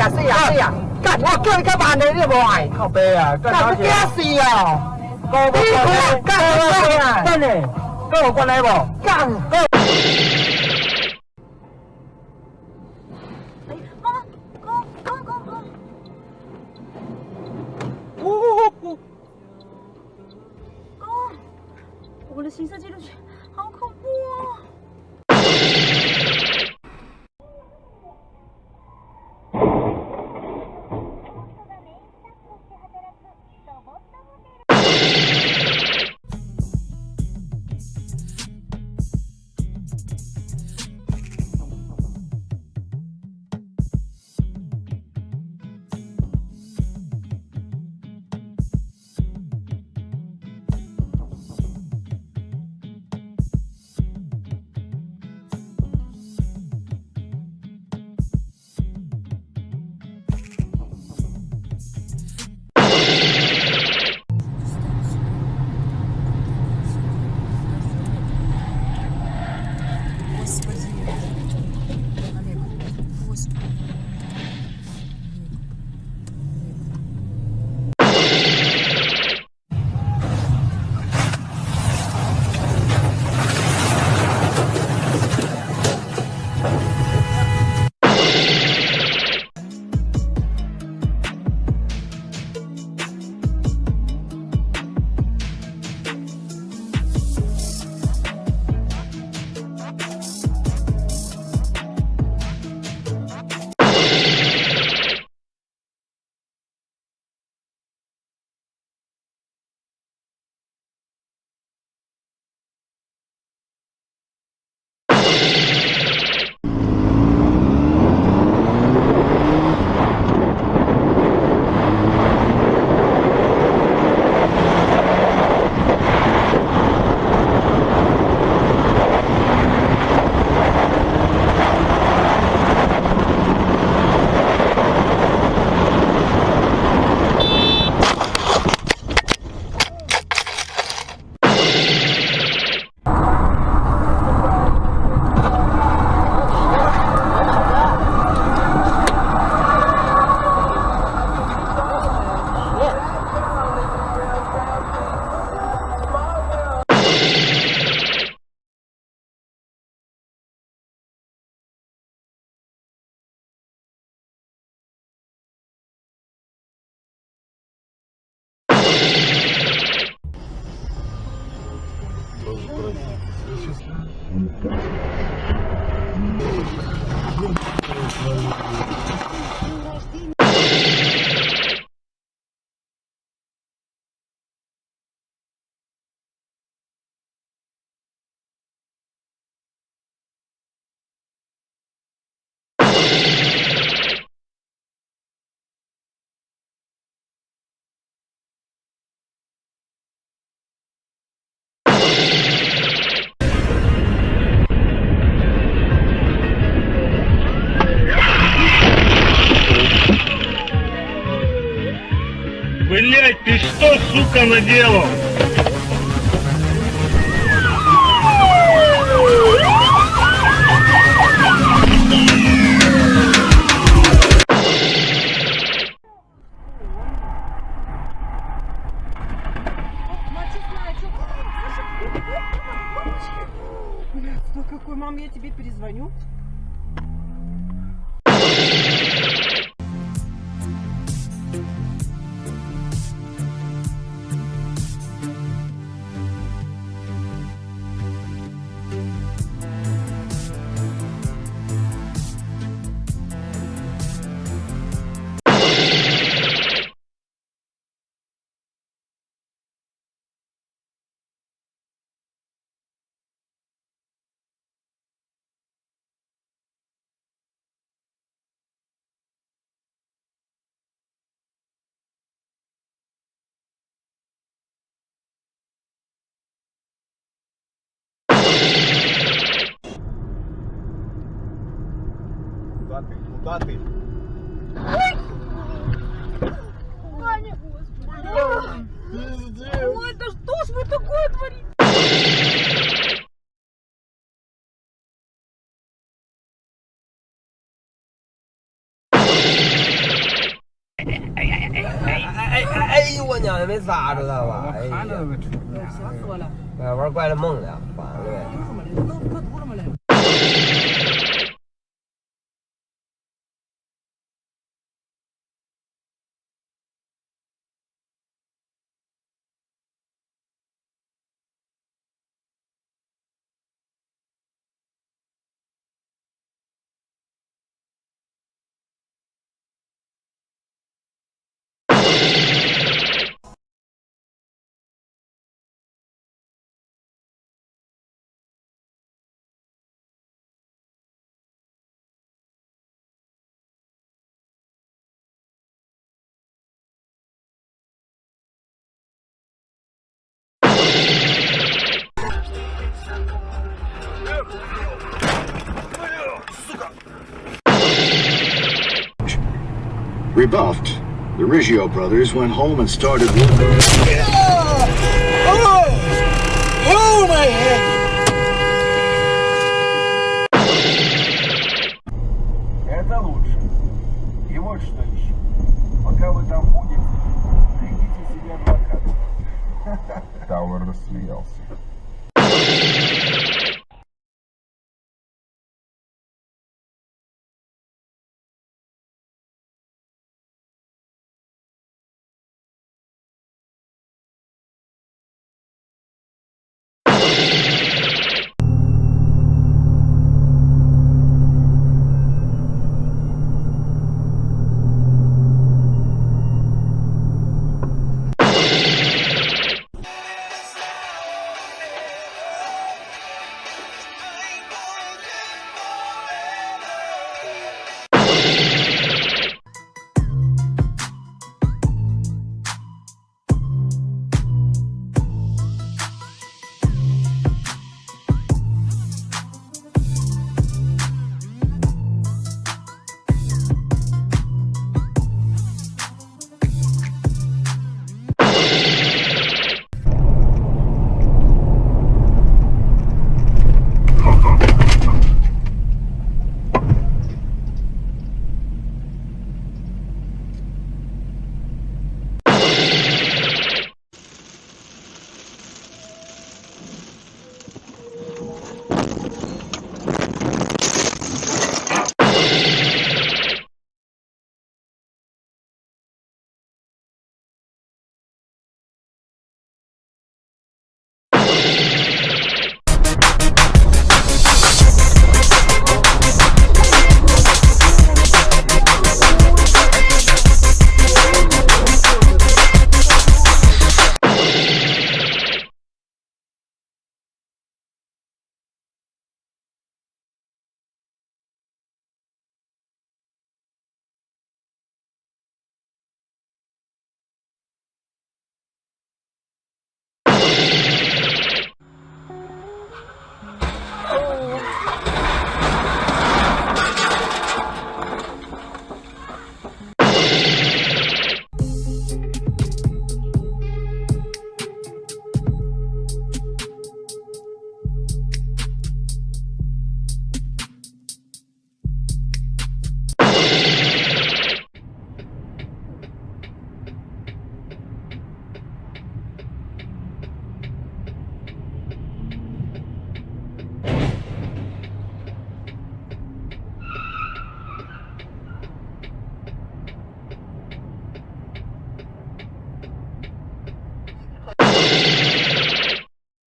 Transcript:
啊，干！我叫你干嘛呢？你无爱？靠背啊，干干不惊死哦！跟我关系，干真的，跟我关系不？干！哎，妈妈，哥，哥，我的行车记录器好恐怖哦！Блять, ты что, сука, наделал? Блядь, ну какой, мам, я тебе перезвоню. Куда ты? Ваня, господи. Ой, да что ж вы такое творите? 没啥知道吧？哎呀，吓死我了！玩怪了梦了，完了。什么的，都可吐什么嘞？Rebuffed, the Riggio brothers went home and started working. Oh my head! Это лучше. И вот что еще. Пока вы там будете, найдите себе адвоката. Тауэр рассмеялся.